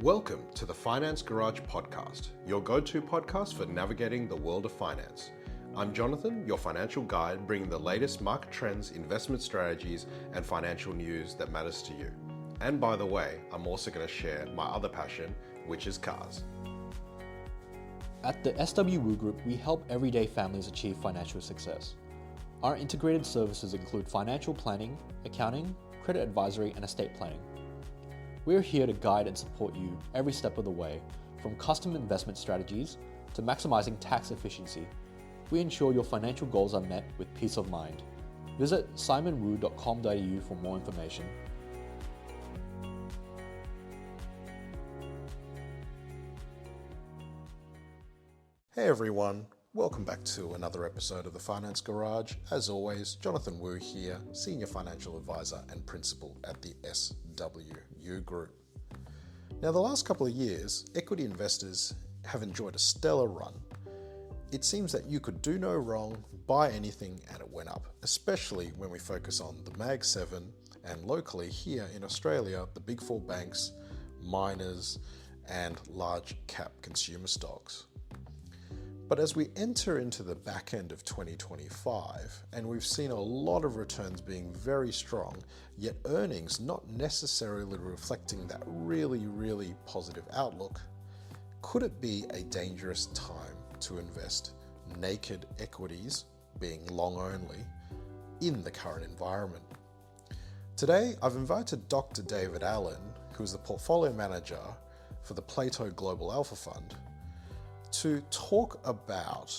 Welcome to the Finance Garage podcast, your go-to podcast for navigating the world of finance. I'm Jonathan, your financial guide, bringing the latest market trends, investment strategies, and financial news that matters to you. And by the way, I'm also going to share my other passion, which is cars. At the SWU Group, we help everyday families achieve financial success. Our integrated services include financial planning, accounting, credit advisory, and estate planning. We're here to guide and support you every step of the way, from custom investment strategies to maximizing tax efficiency. We ensure your financial goals are met with peace of mind. Visit simonwu.com.au for more information. Hey everyone, welcome back to another episode of the Finance Garage. As always, Jonathan Wu here, Senior Financial Advisor and Principal at the SWU Group. Now, the last couple of years, equity investors have enjoyed a stellar run. It seems that you could do no wrong, buy anything, and it went up, especially when we focus on the Mag 7 and locally here in Australia, the big four banks, miners, and large cap consumer stocks. But as we enter into the back end of 2025, and we've seen a lot of returns being very strong, yet earnings not necessarily reflecting that really positive outlook, could it be a dangerous time to invest naked equities, being long only, in the current environment? Today, I've invited Dr. David Allen, who is the portfolio manager for the Plato Global Alpha Fund, to talk about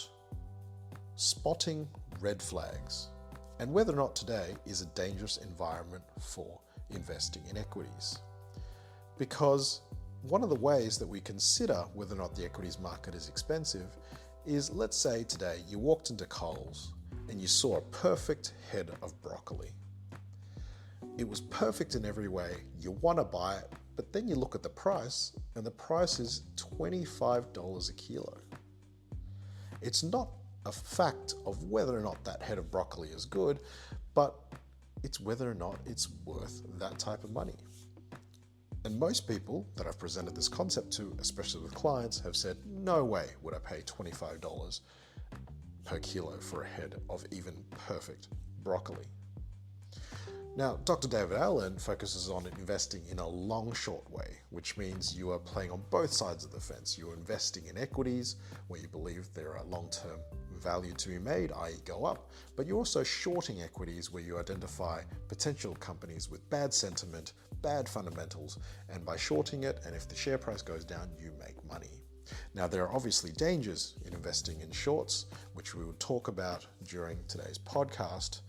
spotting red flags and whether or not today is a dangerous environment for investing in equities. Because one of the ways that we consider whether or not the equities market is expensive is, let's say today you walked into Coles and you saw a perfect head of broccoli. It was perfect in every way, you want to buy it, but then you look at the price, and the price is $25 a kilo. It's not a fact of whether or not that head of broccoli is good, but it's whether or not it's worth that type of money. And most people that I've presented this concept to, especially with clients, have said, no way would I pay $25 per kilo for a head of even perfect broccoli. Now, Dr. David Allen focuses on investing in a long-short way, which means you are playing on both sides of the fence. You're investing in equities where you believe there are long-term value to be made, i.e. go up, but you're also shorting equities where you identify potential companies with bad sentiment, bad fundamentals, and by shorting it, and if the share price goes down, you make money. Now, there are obviously dangers in investing in shorts, which we will talk about during today's podcast.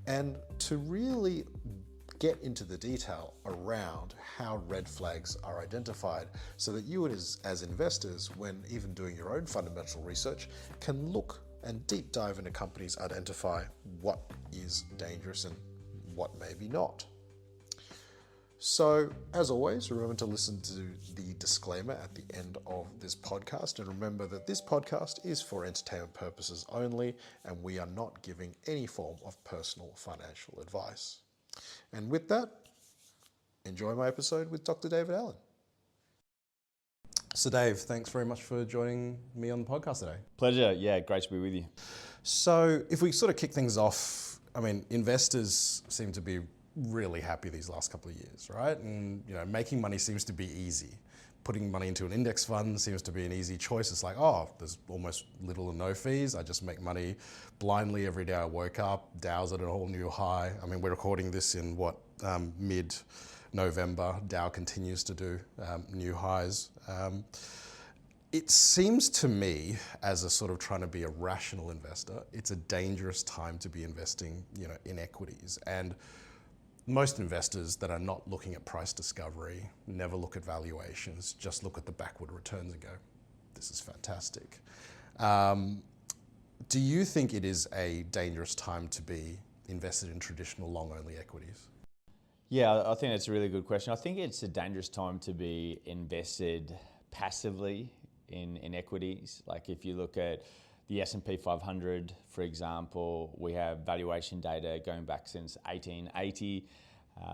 And to really get into the detail around how red flags are identified so that you as investors, when even doing your own fundamental research, can look and deep dive into companies, identify what is dangerous and what maybe not. So, as always, remember to listen to the disclaimer at the end of this podcast. And remember that this podcast is for entertainment purposes only, and we are not giving any form of personal financial advice. And with that, enjoy my episode with Dr. David Allen. So Dave, thanks very much for joining me on the podcast today. Pleasure. Yeah, great to be with you. So if we sort of kick things off, I mean, investors seem to be really happy these last couple of years, right? And making money seems to be easy. Putting money into an index fund seems to be an easy choice. It's like, oh, there's almost little or no fees. I just make money blindly every day I woke up. Dow's at a whole new high. I mean, we're recording this in mid-November. Dow continues to do new highs. It seems to me, as a sort of trying to be a rational investor, it's a dangerous time to be investing, in equities. And most investors that are not looking at price discovery, never look at valuations, just look at the backward returns and go, this is fantastic. Do you think it is a dangerous time to be invested in traditional long-only equities? Yeah, I think that's a really good question. I think it's a dangerous time to be invested passively in equities. Like if you look at the S&P 500, for example, we have valuation data going back since 1880.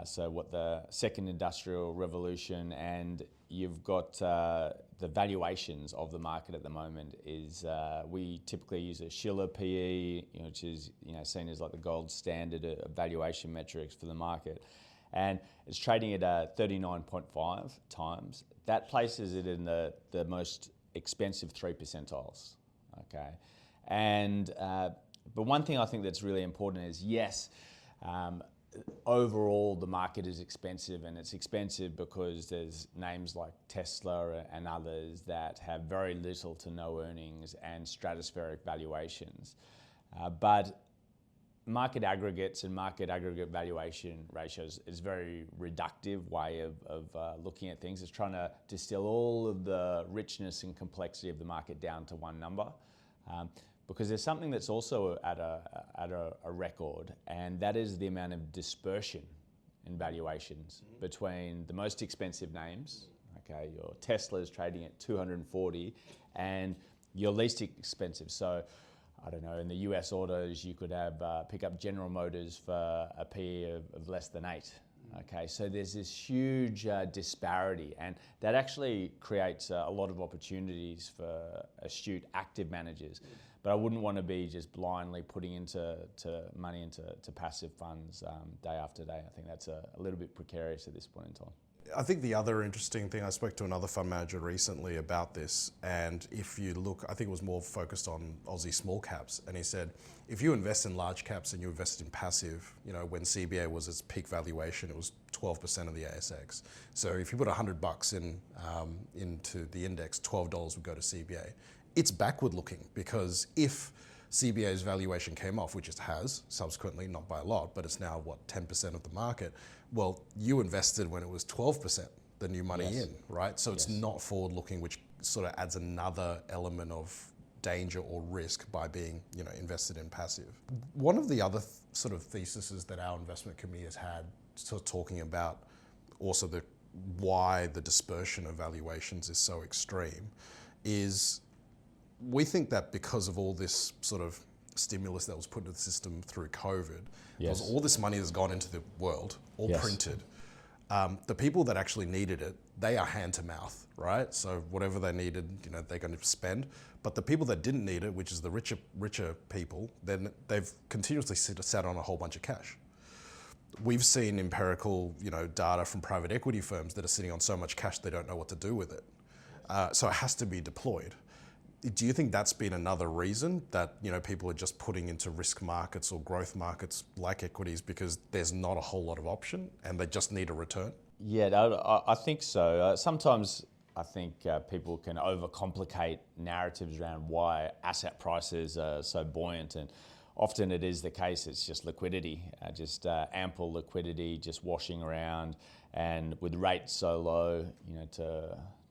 So what the second industrial revolution, and you've got the valuations of the market at the moment is we typically use a Schiller PE, which is seen as like the gold standard of valuation metrics for the market, and it's trading at 39.5 times. That places it in the most expensive 3 percentiles. Okay, and but one thing I think that's really important is yes. Overall, the market is expensive, and it's expensive because there's names like Tesla and others that have very little to no earnings and stratospheric valuations. But market aggregates and market aggregate valuation ratios is a very reductive way of looking at things. It's trying to distill all of the richness and complexity of the market down to one number. Because there's something that's also at a record, and that is the amount of dispersion in valuations between the most expensive names. Okay, your Tesla is trading at 240, and your least expensive. So, I don't know, in the US autos, you could have pick up General Motors for a PE of less than 8. Okay, so there's this huge disparity, and that actually creates a lot of opportunities for astute, active managers. But I wouldn't want to be just blindly putting money into passive funds day after day. I think that's a little bit precarious at this point in time. I think the other interesting thing, I spoke to another fund manager recently about this, and if you look, I think it was more focused on Aussie small caps, and he said, if you invest in large caps and you invest in passive, when CBA was its peak valuation, it was 12% of the ASX. So if you put $100 into the index, $12 would go to CBA. It's backward looking, because if CBA's valuation came off, which it has subsequently, not by a lot, but it's now 10% of the market. Well, you invested when it was 12% the new money in, right? So it's not forward looking, which sort of adds another element of danger or risk by being invested in passive. One of the other sort of theses that our investment committee has had, sort of talking about also why the dispersion of valuations is so extreme, is we think that because of all this sort of stimulus that was put into the system through COVID, because all this money has gone into the world, all printed, the people that actually needed it, they are hand to mouth, right? So whatever they needed, they're going to spend. But the people that didn't need it, which is the richer people, then they've continuously sat on a whole bunch of cash. We've seen empirical, data from private equity firms that are sitting on so much cash they don't know what to do with it. So it has to be deployed. Do you think that's been another reason that people are just putting into risk markets or growth markets like equities because there's not a whole lot of option and they just need a return? Yeah, I think so. Sometimes I think people can overcomplicate narratives around why asset prices are so buoyant, and often it is the case. It's just liquidity, ample liquidity, just washing around, and with rates so low,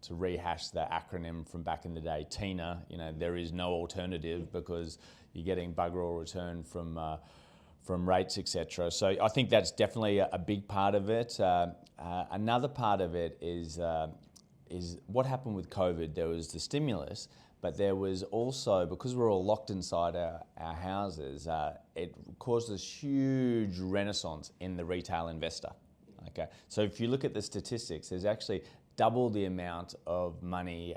to rehash the acronym from back in the day, TINA, there is no alternative because you're getting bugger all return from rates, etc. So I think that's definitely a big part of it. Another part of it is what happened with COVID. There was the stimulus, but there was also, because we're all locked inside our houses, it caused this huge renaissance in the retail investor. Okay, so if you look at the statistics, there's actually double the amount of money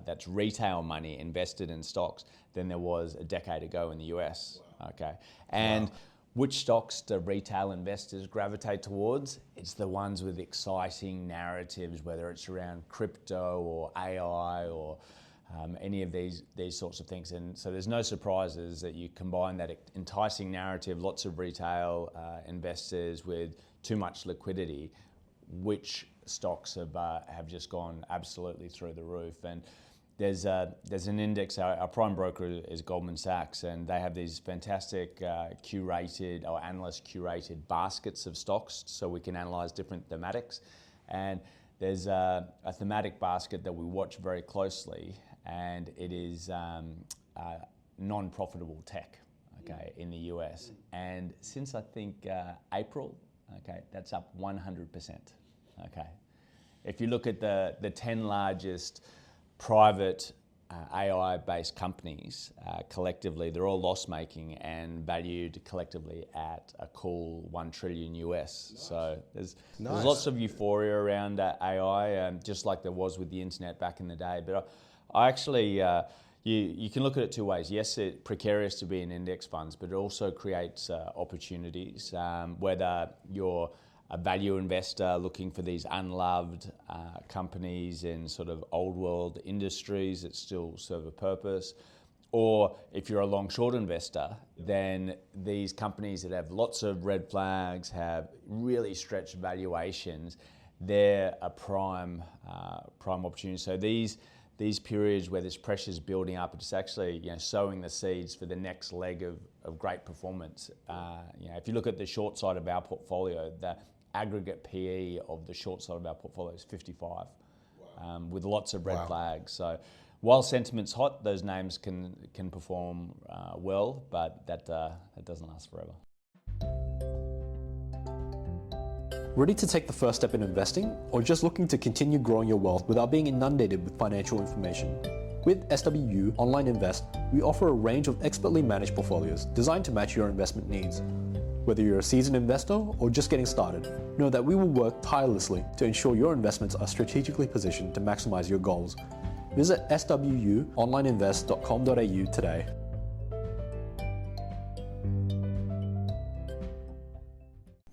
that's retail money invested in stocks than there was a decade ago in the US. Wow. Okay, and which stocks do retail investors gravitate towards? It's the ones with exciting narratives, whether it's around crypto or AI or any of these sorts of things. And so there's no surprises that you combine that enticing narrative, lots of retail investors with too much liquidity, which stocks have just gone absolutely through the roof. And there's an index, our prime broker is Goldman Sachs, and they have these fantastic curated or analyst curated baskets of stocks so we can analyze different thematics. And there's a thematic basket that we watch very closely, and it is non-profitable tech, okay, in the US. And since I think April, okay, that's up 100%. Okay, if you look at the 10 largest private AI-based companies, collectively, they're all loss-making and valued collectively at a cool $1 trillion US. Nice. So there's lots of euphoria around AI, just like there was with the internet back in the day. But I actually, you can look at it two ways. Yes, it's precarious to be in index funds, but it also creates opportunities, whether you're a value investor looking for these unloved companies in sort of old world industries that still serve a purpose, or if you're a long short investor, then these companies that have lots of red flags, have really stretched valuations, they're a prime opportunity. So these periods where this pressure is building up, it's actually sowing the seeds for the next leg of great performance. If you look at the short side of our portfolio, the aggregate PE of the short side of our portfolio is 55, with lots of red flags. So while sentiment's hot, those names can perform well, but that doesn't last forever. Ready to take the first step in investing, or just looking to continue growing your wealth without being inundated with financial information? With SWU Online Invest, we offer a range of expertly managed portfolios designed to match your investment needs. Whether you're a seasoned investor or just getting started, know that we will work tirelessly to ensure your investments are strategically positioned to maximize your goals. Visit swuonlineinvest.com.au today.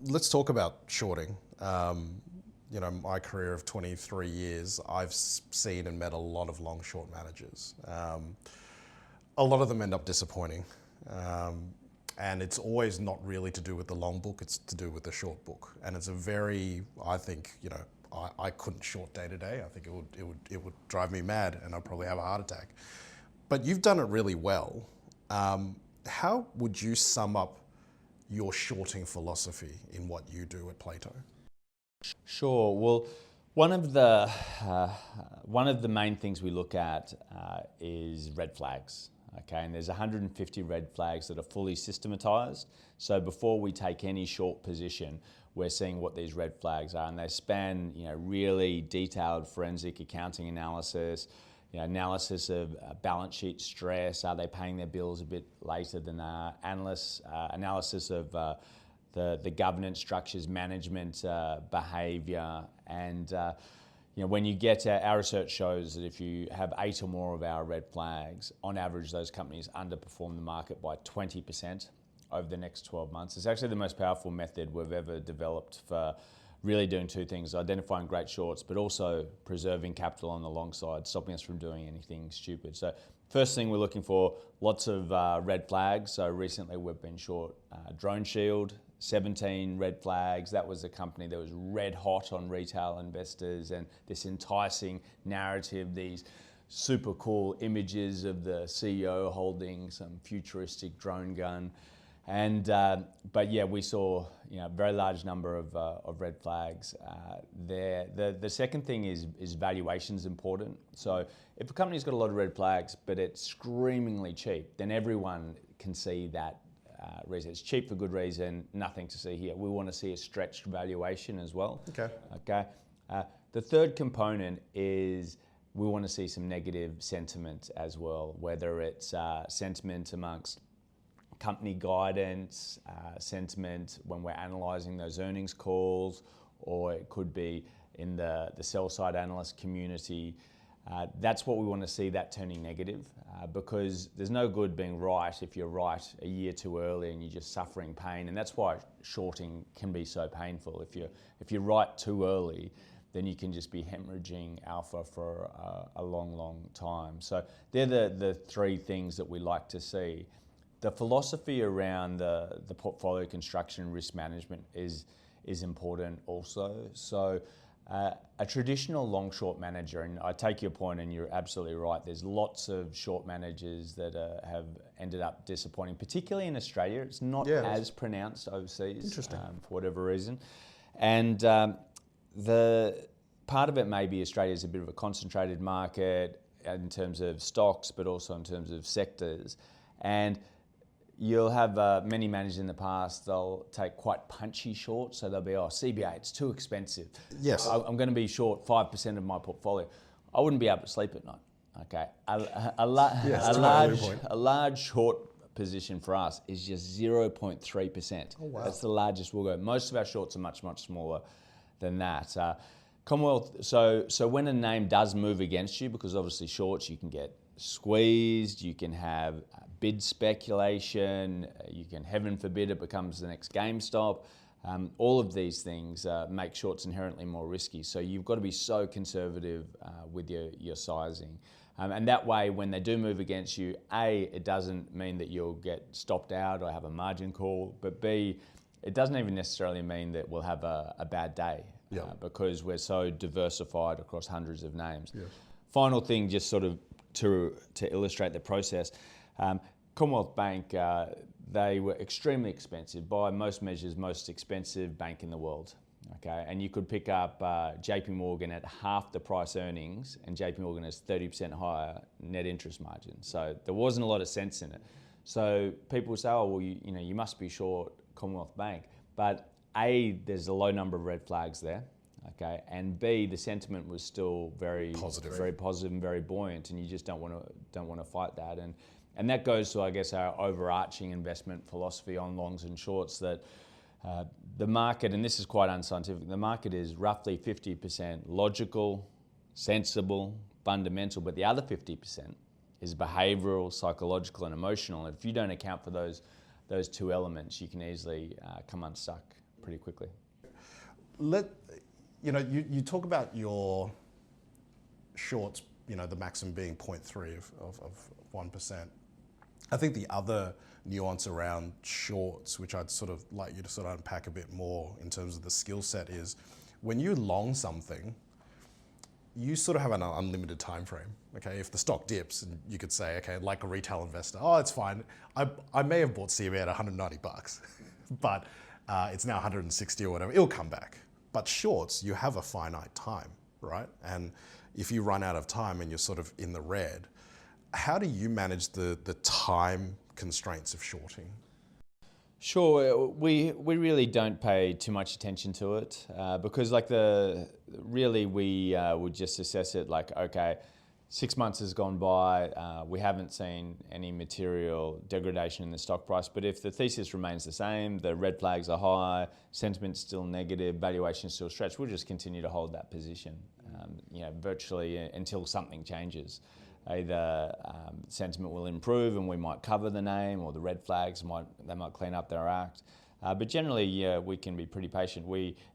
Let's talk about shorting. My career of 23 years, I've seen and met a lot of long short managers. A lot of them end up disappointing. And it's always not really to do with the long book, it's to do with the short book. And it's a very, I think, I couldn't short day to day. I think it would drive me mad and I'd probably have a heart attack. But you've done it really well. How would you sum up your shorting philosophy in what you do at Plato? Sure. Well, one of the main things we look at is red flags. Okay, and there's 150 red flags that are fully systematized. So before we take any short position, we're seeing what these red flags are, and they span really detailed forensic accounting analysis, analysis of balance sheet stress. Are they paying their bills a bit later than analysis of the governance structures, management behavior, and when you get our research shows that if you have 8 or more of our red flags, on average those companies underperform the market by 20% over the next 12 months. It's actually the most powerful method we've ever developed for really doing two things: identifying great shorts, but also preserving capital on the long side, stopping us from doing anything stupid. So first thing we're looking for, lots of red flags. So recently we've been short Drone Shield, 17 red flags. That was a company that was red hot on retail investors, and this enticing narrative, these super cool images of the CEO holding some futuristic drone gun. And but yeah, we saw a very large number of red flags there. The second thing is valuation's important. So if a company's got a lot of red flags but it's screamingly cheap, then everyone can see that reason. It's cheap for good reason, nothing to see here. We want to see a stretched valuation as well. Okay. The third component is we want to see some negative sentiment as well, whether it's sentiment amongst company guidance, sentiment when we're analysing those earnings calls, or it could be in the sell side analyst community. That's what we want to see, that turning negative, because there's no good being right if you're right a year too early and you're just suffering pain, and that's why shorting can be so painful. If you're right too early, then you can just be hemorrhaging alpha for a long time. So they're the three things that we like to see. The philosophy around the portfolio construction and risk management is important also. So a traditional long short manager, and I take your point and you're absolutely right, there's lots of short managers that have ended up disappointing, particularly in Australia. It's not as pronounced overseas for whatever reason. And the part of it may be Australia's a bit of a concentrated market in terms of stocks, but also in terms of sectors. And you'll have many managers in the past, they'll take quite punchy shorts. So they'll be, CBA, it's too expensive. Yes. I'm going to be short 5% of my portfolio. I wouldn't be able to sleep at night. Okay, Yes, totally the point. a large short position for us is just 0.3%. Oh, wow. That's the largest we'll go. Most of our shorts are much smaller than that. Commonwealth. So when a name does move against you, because obviously shorts, you can get squeezed, you can have bid speculation, you can, heaven forbid, it becomes the next GameStop. All of these things make shorts inherently more risky. So you've got to be so conservative with your sizing. And that way, when they do move against you, A, it doesn't mean that you'll get stopped out or have a margin call, but B, it doesn't even necessarily mean that we'll have a bad day because we're so diversified across hundreds of names. Yes. Final thing, just sort of to illustrate the process, Commonwealth Bank, they were extremely expensive, by most measures, most expensive bank in the world. Okay, and you could pick up JP Morgan at half the price earnings, and JP Morgan has 30% higher net interest margin. So there wasn't a lot of sense in it. So people would say, oh, well, you must be short Commonwealth Bank. But A, there's a low number of red flags there. Okay, and B, the sentiment was still very positive and very buoyant, and you just don't want to fight that. And that goes to, I guess, our overarching investment philosophy on longs and shorts, that the market, and this is quite unscientific, the market is roughly 50% logical, sensible, fundamental, but the other 50% is behavioural, psychological and emotional. And if you don't account for those two elements, you can easily come unstuck pretty quickly. You talk about your shorts, the maximum being 0.3 of 1%. I think the other nuance around shorts, which I'd sort of like you to sort of unpack a bit more in terms of the skill set, is when you long something, you sort of have an unlimited time frame. Okay, if the stock dips, and you could say, okay, like a retail investor, oh, it's fine. I may have bought CME at $190, but it's now 160 or whatever. It'll come back. But shorts, you have a finite time, right? And if you run out of time and you're sort of in the red, how do you manage the time constraints of shorting? Sure, we really don't pay too much attention to it because we would just assess it like, okay, 6 months has gone by, we haven't seen any material degradation in the stock price, but if the thesis remains the same, the red flags are high, sentiment's still negative, valuation's still stretched, we'll just continue to hold that position, virtually until something changes. Either sentiment will improve and we might cover the name, or the red flags might clean up their act. But generally, we can be pretty patient.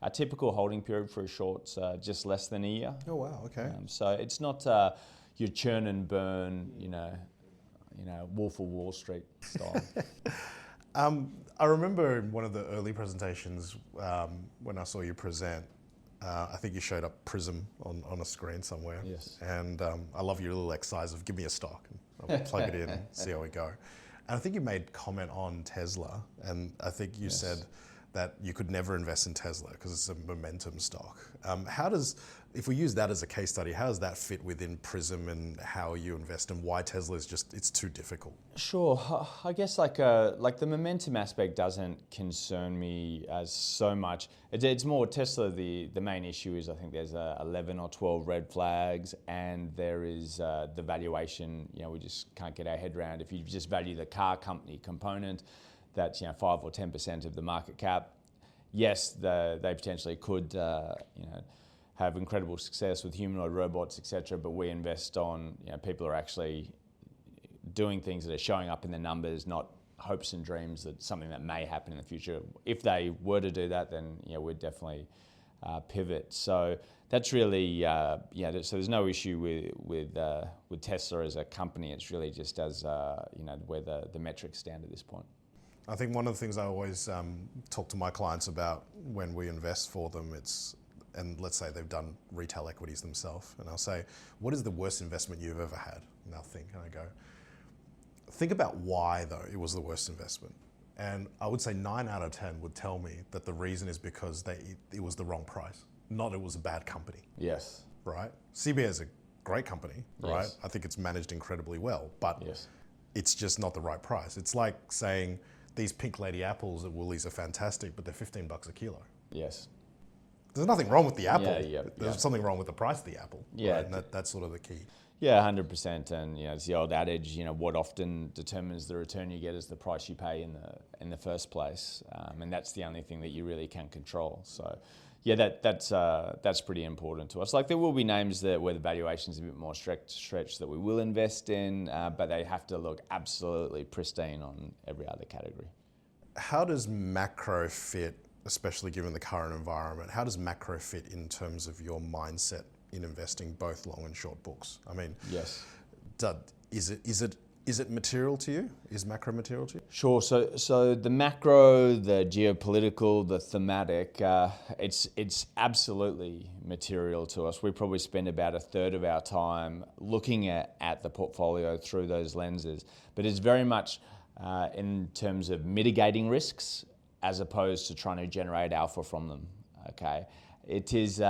Our typical holding period for a short's just less than a year. Oh wow, okay. So it's not your churn and burn, Wolf of Wall Street style. I remember in one of the early presentations when I saw you present, I think you showed up Prism on a screen somewhere. Yes. And I love your little exercise of give me a stock and I'll plug it in and see how we go. And I think you made comment on Tesla, and I think you said that you could never invest in Tesla because it's a momentum stock. If we use that as a case study, how does that fit within Prism and how you invest, and why Tesla is it's too difficult? Sure, I guess like the momentum aspect doesn't concern me as so much. It's more Tesla. The main issue is I think there's 11 or 12 red flags, and there is the valuation. We just can't get our head around. If you just value the car company component, that's 5 or 10% of the market cap. Yes, they potentially could have incredible success with humanoid robots, etc. But we invest on people are actually doing things that are showing up in the numbers, not hopes and dreams that something that may happen in the future. If they were to do that, then we'd definitely pivot. So that's really so there's no issue with Tesla as a company. It's really just as where the metrics stand at this point. I think one of the things I always talk to my clients about when we invest for them, and let's say they've done retail equities themselves, and I'll say, what is the worst investment you've ever had? And they'll think, and I go, think about why though it was the worst investment. And I would say 9 out of 10 would tell me that the reason is because it was the wrong price, not it was a bad company. Yes. Right? CBA is a great company, right? Yes. I think it's managed incredibly well, but it's just not the right price. It's like saying these pink lady apples at Woolies are fantastic, but they're $15 a kilo. Yes. There's nothing wrong with the apple. Yeah. There's something wrong with the price of the apple. Yeah. Right? And that's sort of the key. Yeah, 100%. And it's the old adage. What often determines the return you get is the price you pay in the first place, and that's the only thing that you really can control. So, yeah, that's pretty important to us. Like, there will be names where the valuation's a bit more stretched that we will invest in, but they have to look absolutely pristine on every other category. How does macro fit, especially given the current environment? How does macro fit in terms of your mindset in investing both long and short books? I mean, yes. Is it material to you? Is macro material to you? Sure. So the macro, the geopolitical, the thematic, it's absolutely material to us. We probably spend about a third of our time looking at the portfolio through those lenses, but it's very much in terms of mitigating risks as opposed to trying to generate alpha from them. Okay, it is.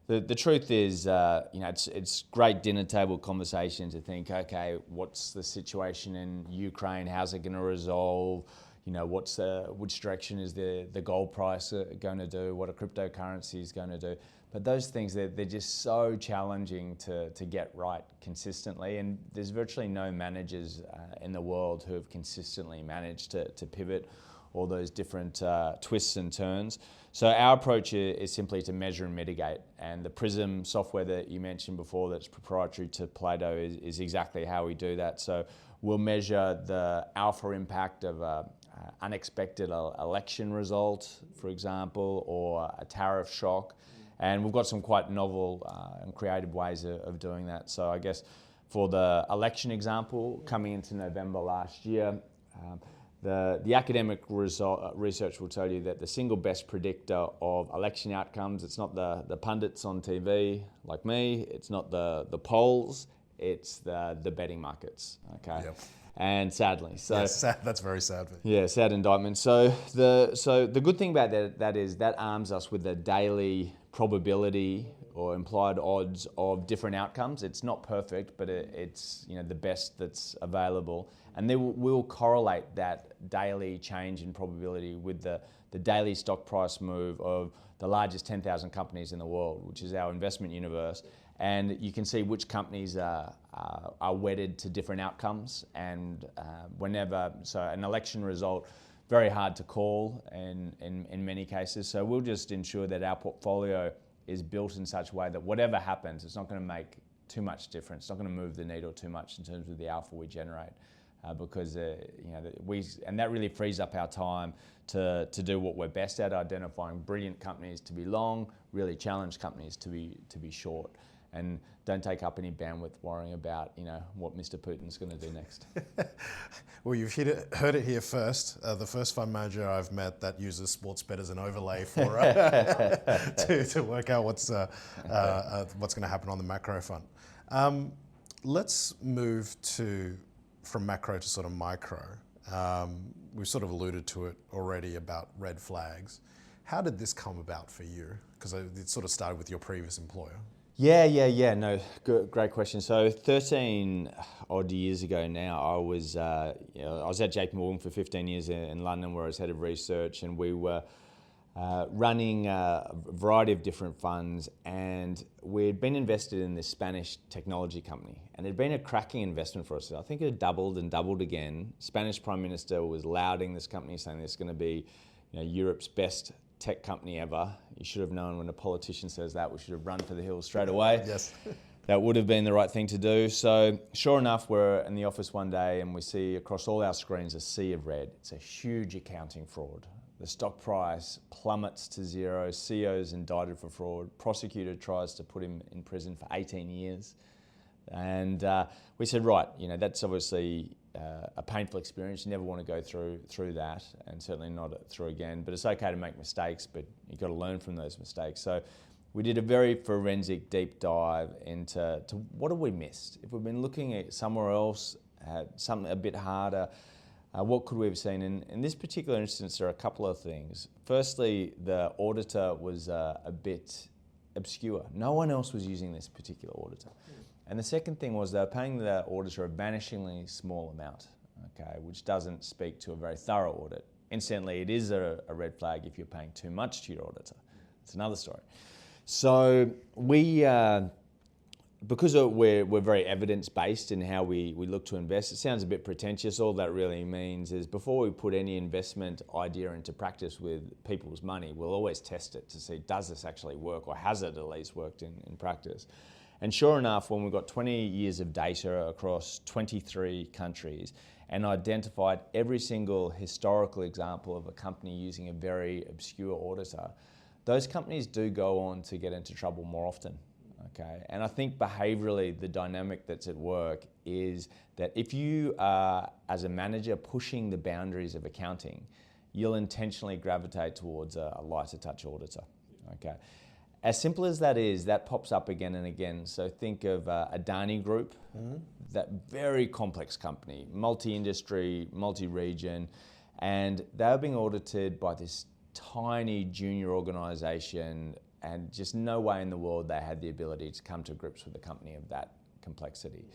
The truth is, it's great dinner table conversation to think, okay, what's the situation in Ukraine? How's it going to resolve? Which direction is the gold price going to do? What a cryptocurrency is going to do? But those things, they're just so challenging to get right consistently. And there's virtually no managers in the world who have consistently managed to pivot all those different twists and turns. So our approach is simply to measure and mitigate. And the Prism software that you mentioned before that's proprietary to Plato is exactly how we do that. So we'll measure the alpha impact of an unexpected election result, for example, or a tariff shock. And we've got some quite novel and creative ways of doing that. So I guess for the election example, coming into November last year, the academic research will tell you that the single best predictor of election outcomes, it's not the pundits on TV like me, it's not the polls, it's the betting markets. Okay. Yep. And sadly, so yes, that's very sad. Yeah, sad indictment. So the good thing about that is that arms us with a daily probability or implied odds of different outcomes. It's not perfect, but it's the best that's available, and then we'll correlate that daily change in probability with the daily stock price move of the largest 10,000 companies in the world, which is our investment universe. And you can see which companies are wedded to different outcomes, and so an election result, very hard to call in many cases. So we'll just ensure that our portfolio is built in such a way that whatever happens, it's not going to make too much difference. It's not going to move the needle too much in terms of the alpha we generate, because and that really frees up our time to do what we're best at, identifying brilliant companies to be long, really challenged companies to be short. And don't take up any bandwidth worrying about what Mr. Putin's going to do next. Well, you've heard it here first. The first fund manager I've met that uses sports bet as an overlay for to work out what's going to happen on the macro front. Let's move from macro to sort of micro. We've sort of alluded to it already about red flags. How did this come about for you? Because it sort of started with your previous employer. Yeah. No, great question. So 13 odd years ago now, I was at JP Morgan for 15 years in London, where I was head of research, and we were running a variety of different funds, and we'd been invested in this Spanish technology company, and it had been a cracking investment for us. I think it had doubled and doubled again. Spanish Prime Minister was lauding this company, saying this is going to be Europe's best tech company ever. You should have known when a politician says that, we should have run for the hills straight away. Yes. That would have been the right thing to do. So sure enough, we're in the office one day and we see across all our screens a sea of red. It's a huge accounting fraud. The stock price plummets to zero. CEO's indicted for fraud. Prosecutor tries to put him in prison for 18 years. And we said, right, that's obviously a painful experience. You never want to go through that, and certainly not through again. But it's okay to make mistakes, but you've got to learn from those mistakes. So we did a very forensic deep dive into what have we missed? If we've been looking at somewhere else, something a bit harder, what could we have seen? In this particular instance, there are a couple of things. Firstly, the auditor was a bit obscure. No one else was using this particular auditor. And the second thing was they were paying the auditor a vanishingly small amount, okay, which doesn't speak to a very thorough audit. Incidentally, it is a red flag if you're paying too much to your auditor. It's another story. So we because we're very evidence-based in how we look to invest, it sounds a bit pretentious. All that really means is before we put any investment idea into practice with people's money, we'll always test it to see, does this actually work, or has it at least worked in practice? And sure enough, when we've got 20 years of data across 23 countries and identified every single historical example of a company using a very obscure auditor, those companies do go on to get into trouble more often. Okay, and I think behaviourally the dynamic that's at work is that if you are, as a manager, pushing the boundaries of accounting, you'll intentionally gravitate towards a lighter touch auditor. Okay, as simple as that is, that pops up again and again. So think of Adani Group, that very complex company, multi-industry, multi-region, and they were being audited by this tiny junior organisation, and just no way in the world they had the ability to come to grips with a company of that complexity.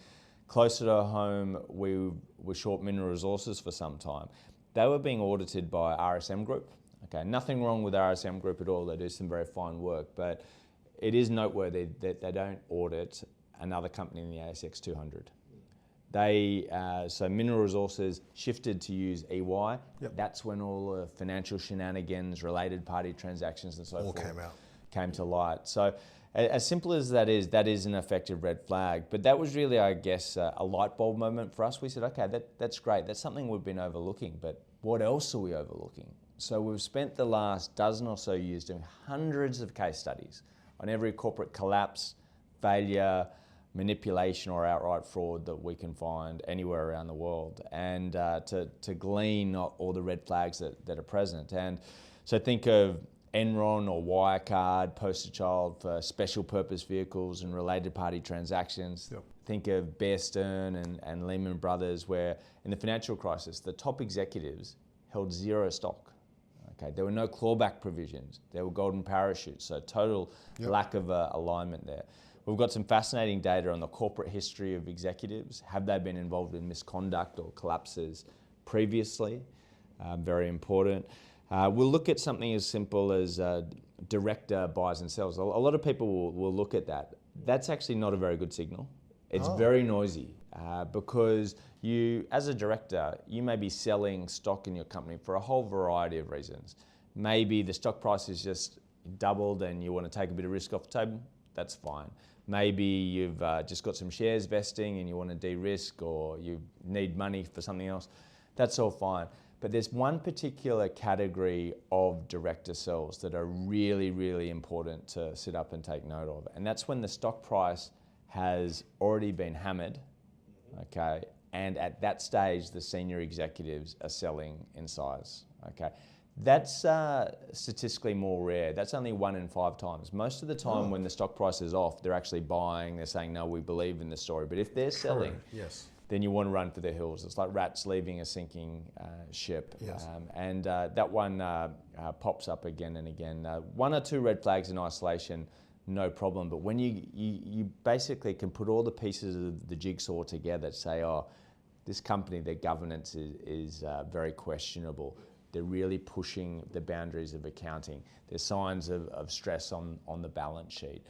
Closer to home, we were short mineral resources for some time. They were being audited by RSM Group. Okay, nothing wrong with RSM Group at all. They do some very fine work, but it is noteworthy that they don't audit another company in the ASX 200. So Mineral Resources shifted to use EY. Yep. That's when all the financial shenanigans, related party transactions and so forth came to light. So as simple as that is an effective red flag. But that was really, I guess, a light bulb moment for us. We said, okay, that's great. That's something we've been overlooking, but what else are we overlooking? So we've spent the last dozen or so years doing hundreds of case studies on every corporate collapse, failure, manipulation or outright fraud that we can find anywhere around the world, and to glean all the red flags that are present. And so think of Enron or Wirecard, poster child for special purpose vehicles and related party transactions. Yep. Think of Bear Stearns and Lehman Brothers, where in the financial crisis, the top executives held zero stock. Okay, there were no clawback provisions. There were golden parachutes, so total lack of alignment there. We've got some fascinating data on the corporate history of executives. Have they been involved in misconduct or collapses previously? Very important. We'll look at something as simple as director buys and sells. A lot of people will look at that. That's actually not a very good signal. It's very noisy because you, as a director, you may be selling stock in your company for a whole variety of reasons. Maybe the stock price is just doubled and you want to take a bit of risk off the table. That's fine. Maybe you've just got some shares vesting and you want to de-risk, or you need money for something else. That's all fine. But there's one particular category of director sells that are really, really important to sit up and take note of. And that's when the stock price has already been hammered, okay? And at that stage, the senior executives are selling in size, okay? That's statistically more rare. That's only 1 in 5 times. Most of the time when the stock price is off, they're actually buying, they're saying, no, we believe in the story. But if they're selling, then you want to run for the hills. It's like rats leaving a sinking ship. Yes. And that one pops up again and again. 1 or 2 red flags in isolation, no problem. But when you basically can put all the pieces of the jigsaw together to say, oh, this company, their governance is very questionable. They're really pushing the boundaries of accounting. There's signs of stress on the balance sheet.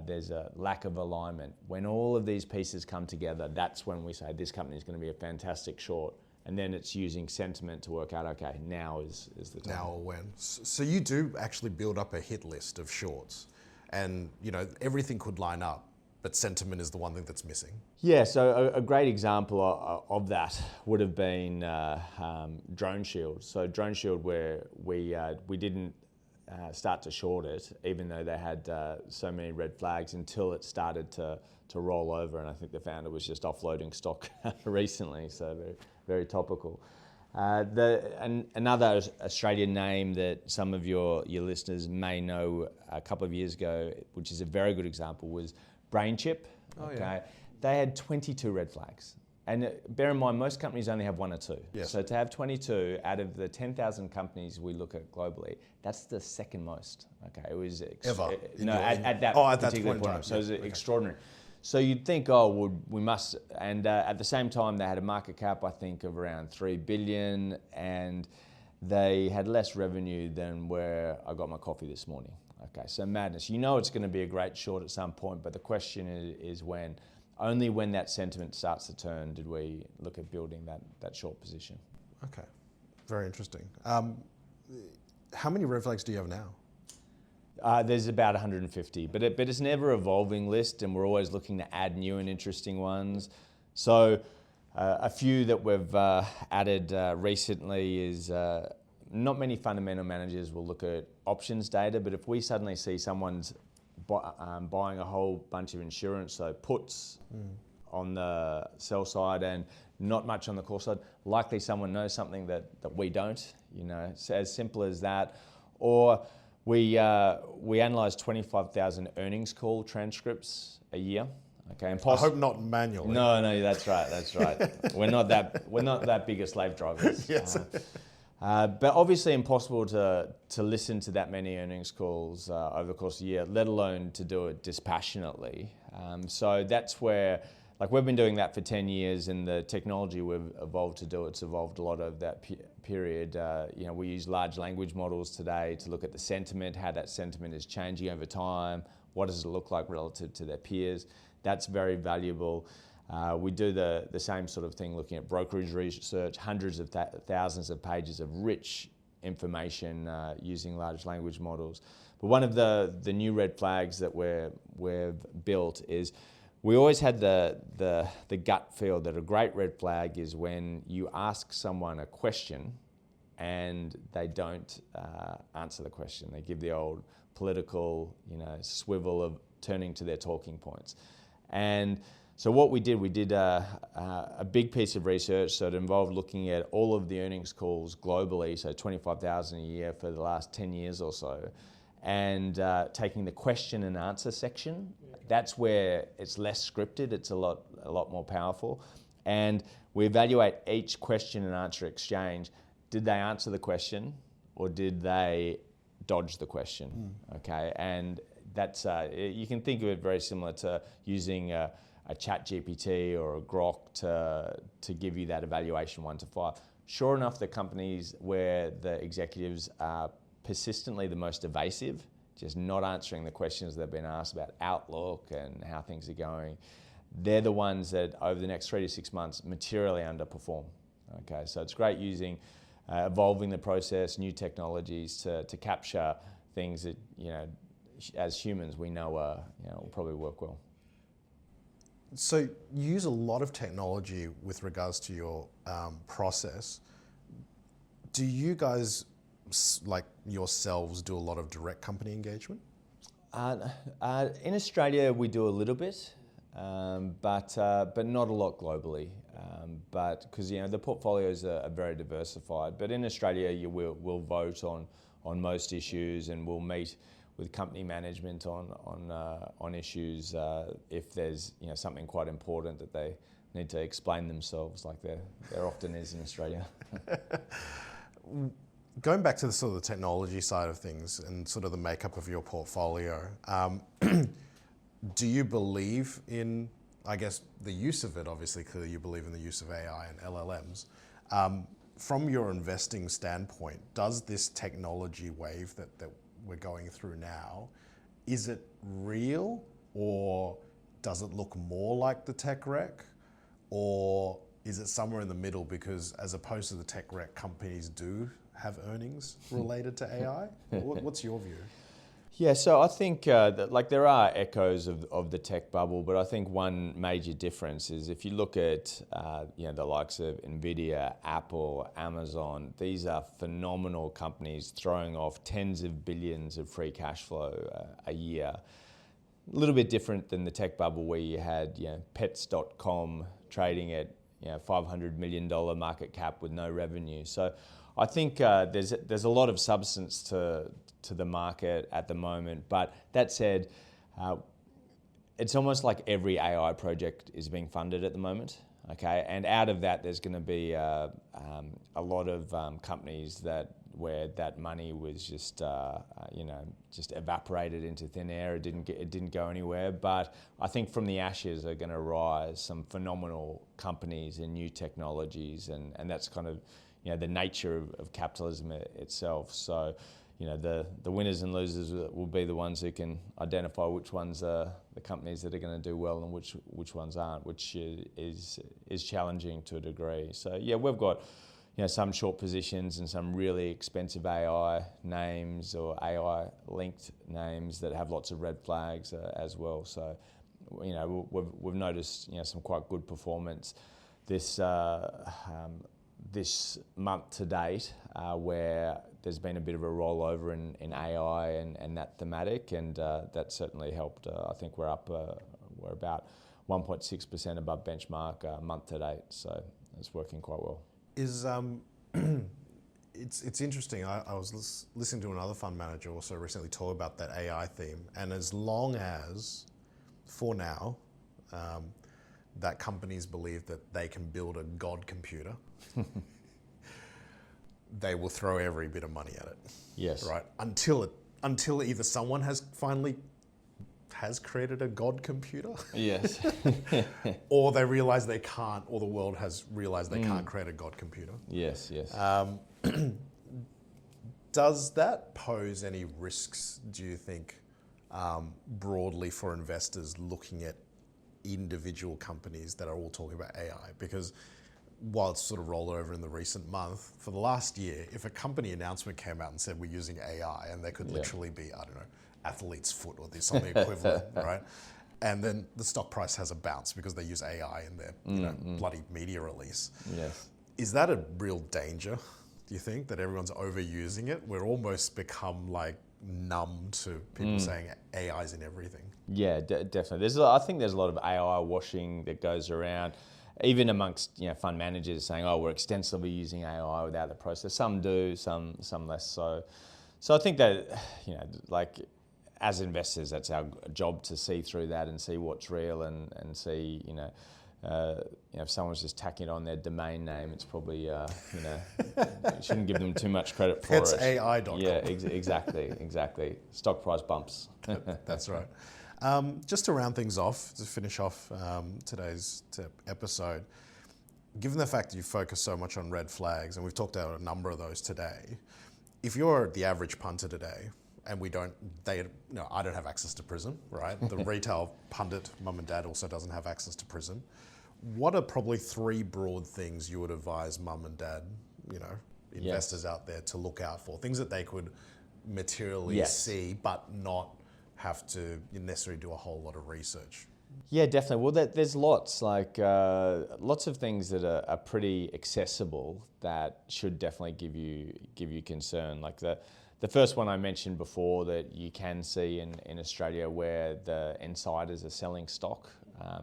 There's a lack of alignment. When all of these pieces come together, that's when we say this company is going to be a fantastic short. And then it's using sentiment to work out, okay, now is the time. Now or when. So you do actually build up a hit list of shorts, and you know everything could line up, but sentiment is the one thing that's missing. Yeah, so a great example of that would have been Drone Shield. So Drone Shield, where we didn't start to short it, even though they had so many red flags, until it started to roll over. And I think the founder was just offloading stock recently, so very, very topical. Another Australian name that some of your listeners may know a couple of years ago, which is a very good example, was BrainChip. Okay, they had 22 red flags. And bear in mind, most companies only have 1 or 2. Yes. So to have 22 out of the 10,000 companies we look at globally, that's the second most. Okay, it was at that particular point. So it was extraordinary. So you'd think, we must. And at the same time, they had a market cap, I think, of around 3 billion, and they had less revenue than where I got my coffee this morning. Okay, so madness. You know it's going to be a great short at some point, but the question is when. Only when that sentiment starts to turn did we look at building that short position. Okay, very interesting. How many red flags do you have now? There's about 150, but it's never an evolving list, and we're always looking to add new and interesting ones. So a few that we've added recently is not many fundamental managers will look at options data, but if we suddenly see someone's buying a whole bunch of insurance, so puts on the sell side and not much on the call side, likely someone knows something that we don't, it's as simple as that. Or we analyse 25,000 earnings call transcripts a year. Okay, and I hope not manually. No, that's right. We're not that big a slave drivers. Yes. But obviously impossible to listen to that many earnings calls over the course of a year, let alone to do it dispassionately. So that's where, we've been doing that for 10 years, and the technology we've evolved to do it's evolved a lot over that period. We use large language models today to look at the sentiment, how that sentiment is changing over time, what does it look like relative to their peers. That's very valuable. We do the same sort of thing looking at brokerage research, hundreds of thousands of pages of rich information using large language models. But one of the new red flags that we've built is we always had the gut feel that a great red flag is when you ask someone a question and they don't answer the question. They give the old political swivel of turning to their talking points. And so what we did a big piece of research. So it involved looking at all of the earnings calls globally, so 25,000 a year for the last 10 years or so, and taking the question and answer section. That's where it's less scripted. It's a lot more powerful. And we evaluate each question and answer exchange. Did they answer the question, or did they dodge the question? Okay, and that's you can think of it very similar to using a chat GPT or a Grok to give you that evaluation 1 to 5. Sure enough, the companies where the executives are persistently the most evasive, just not answering the questions they've been asked about outlook and how things are going, they're the ones that over the next 3 to 6 months materially underperform. Okay, so it's great using evolving the process, new technologies to capture things that as humans we know will probably work well. So you use a lot of technology with regards to your process. Do you guys, like yourselves, do a lot of direct company engagement? In Australia, we do a little bit, but not a lot globally. But because the portfolios are very diversified. But in Australia, we'll vote on most issues, and we'll meet with company management on issues if there's something quite important that they need to explain themselves, like there often is in Australia. Going back to the sort of the technology side of things and sort of the makeup of your portfolio, do you believe in, I guess, the use of it? Obviously, clearly you believe in the use of AI and LLMs. From your investing standpoint, does this technology wave that we're going through now, is it real, or does it look more like the tech wreck, or is it somewhere in the middle? Because as opposed to the tech wreck, companies do have earnings related to AI. What's your view? Yeah, so I think that there are echoes of the tech bubble, but I think one major difference is if you look at the likes of Nvidia, Apple, Amazon, these are phenomenal companies throwing off tens of billions of free cash flow a year. A little bit different than the tech bubble where you had pets.com trading at $500 million market cap with no revenue. So I think there's a lot of substance to the market at the moment. But that said, it's almost like every AI project is being funded at the moment. Okay, and out of that, there's going to be a lot of companies where that money was just evaporated into thin air. It didn't go anywhere. But I think from the ashes are going to rise some phenomenal companies and new technologies, and that's kind of the nature of capitalism itself. So the winners and losers will be the ones who can identify which ones are the companies that are going to do well and which ones aren't, which is challenging to a degree. So yeah, we've got some short positions and some really expensive AI names or AI linked names that have lots of red flags as well. So we've noticed some quite good performance this month to date, where there's been a bit of a rollover in AI and that thematic, and that certainly helped. I think we're about 1.6% above benchmark month to date, so it's working quite well. It's interesting. I was listening to another fund manager also recently talk about that AI theme, and as long as, for now, that companies believe that they can build a God computer, they will throw every bit of money at it. Yes. Right. Until either someone has created a God computer. Yes. Or they realize they can't, or the world has realized they can't create a God computer. Yes. Yes. Does that pose any risks, do you think, broadly for investors looking at individual companies that are all talking about AI? Because while it's sort of rolled over in the recent month, for the last year, if a company announcement came out and said we're using AI, and they could literally be, I don't know, athlete's foot or there's something equivalent, right? And then the stock price has a bounce because they use AI in their bloody media release. Yes. Is that a real danger, do you think, that everyone's overusing it? We're almost become like numb to people saying AI's in everything. Yeah, definitely. I think there's a lot of AI washing that goes around, even amongst fund managers saying, "Oh, we're extensively using AI without the process." Some do, some less so. So I think that like as investors, that's our job to see through that and see what's real and see if someone's just tacking it on their domain name, it's probably you shouldn't give them too much credit for It's it. AI.com. Yeah, exactly. Stock price bumps. That's right. Just to round things off, to finish off today's episode, given the fact that you focus so much on red flags, and we've talked about a number of those today, if you're the average punter today, and I don't have access to Prism, right? The retail pundit, mum and dad, also doesn't have access to Prism. What are probably 3 broad things you would advise mum and dad, investors out there to look out for? Things that they could materially see, but not have to necessarily do a whole lot of research. Yeah, definitely. Well, there's lots of things that are pretty accessible that should definitely give you concern. Like the first one I mentioned before that you can see in Australia, where the insiders are selling stock.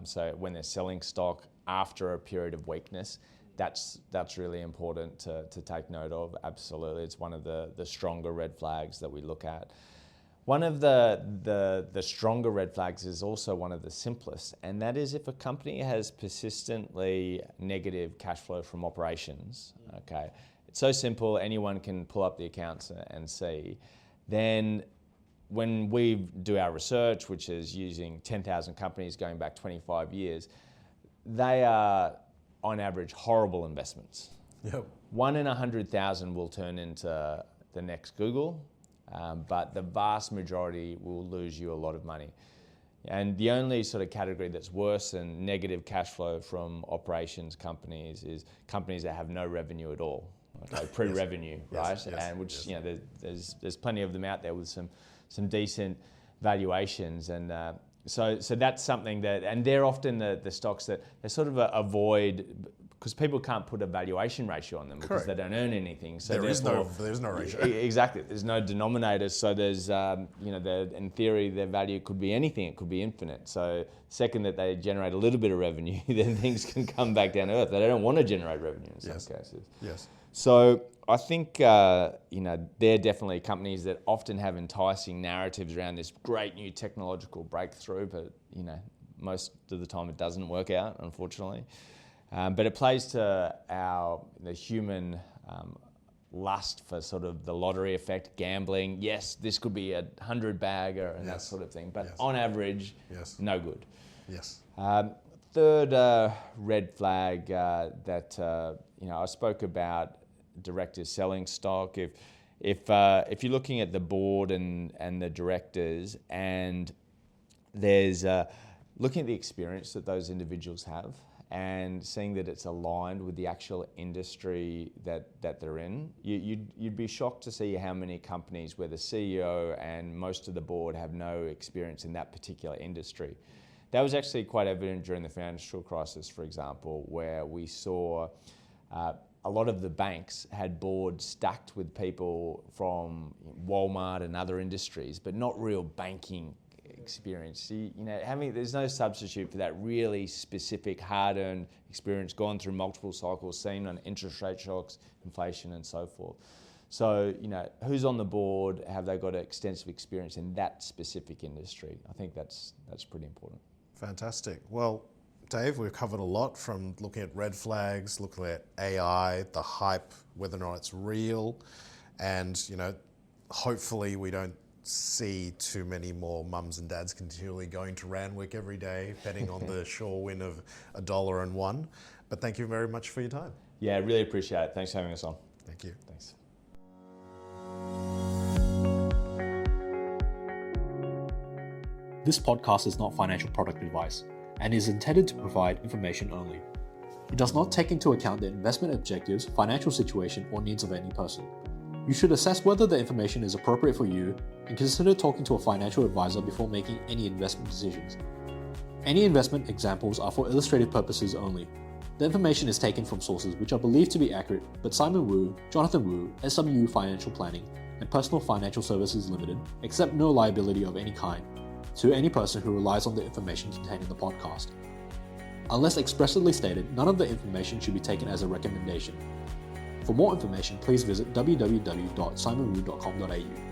So when they're selling stock after a period of weakness, that's really important to take note of. Absolutely, it's one of the stronger red flags that we look at. One of the stronger red flags is also one of the simplest, and that is if a company has persistently negative cash flow from operations, okay, it's so simple, anyone can pull up the accounts and see. Then when we do our research, which is using 10,000 companies going back 25 years, they are on average horrible investments. Yep. 1 in 100,000 will turn into the next Google. But the vast majority will lose you a lot of money. And the only sort of category that's worse than negative cash flow from operations companies is companies that have no revenue at all, okay, pre-revenue, right? Yes, and which there's plenty of them out there with some decent valuations, and so that's something that, and they're often the stocks that they sort of avoid, because people can't put a valuation ratio on them because they don't earn anything. So there's no ratio. Exactly. There's no denominator. So there's, in theory, their value could be anything. It could be infinite. So second that they generate a little bit of revenue, then things can come back down to earth. They don't want to generate revenue in some cases. Yes. So I think, they're definitely companies that often have enticing narratives around this great new technological breakthrough, but, most of the time it doesn't work out, unfortunately. But it plays to the human lust for sort of the lottery effect, gambling. Yes, this could be a 100-bagger and that sort of thing, but on average, no good. Yes. Third red flag that I spoke about directors selling stock. if you're looking at the board and the directors, and there's looking at the experience that those individuals have and seeing that it's aligned with the actual industry that they're in, you'd be shocked to see how many companies where the CEO and most of the board have no experience in that particular industry. That was actually quite evident during the financial crisis, for example, where we saw a lot of the banks had boards stacked with people from Walmart and other industries, but not real banking experience. There's no substitute for that really specific, hard-earned experience, gone through multiple cycles, seen on interest rate shocks, inflation, and so forth. So, who's on the board? Have they got extensive experience in that specific industry? I think that's pretty important. Fantastic. Well, Dave, we've covered a lot, from looking at red flags, looking at AI, the hype, whether or not it's real, and hopefully we don't see too many more mums and dads continually going to Randwick every day, betting on the sure win of $1.01. But thank you very much for your time. Yeah, really appreciate it. Thanks for having us on. Thank you. Thanks. This podcast is not financial product advice and is intended to provide information only. It does not take into account the investment objectives, financial situation, or needs of any person. You should assess whether the information is appropriate for you and consider talking to a financial advisor before making any investment decisions. Any investment examples are for illustrative purposes only. The information is taken from sources which are believed to be accurate, but Simon Wu, Jonathan Wu, SWU Financial Planning, and Personal Financial Services Limited accept no liability of any kind to any person who relies on the information contained in the podcast. Unless expressly stated, none of the information should be taken as a recommendation. For more information, please visit www.simonwu.com.au.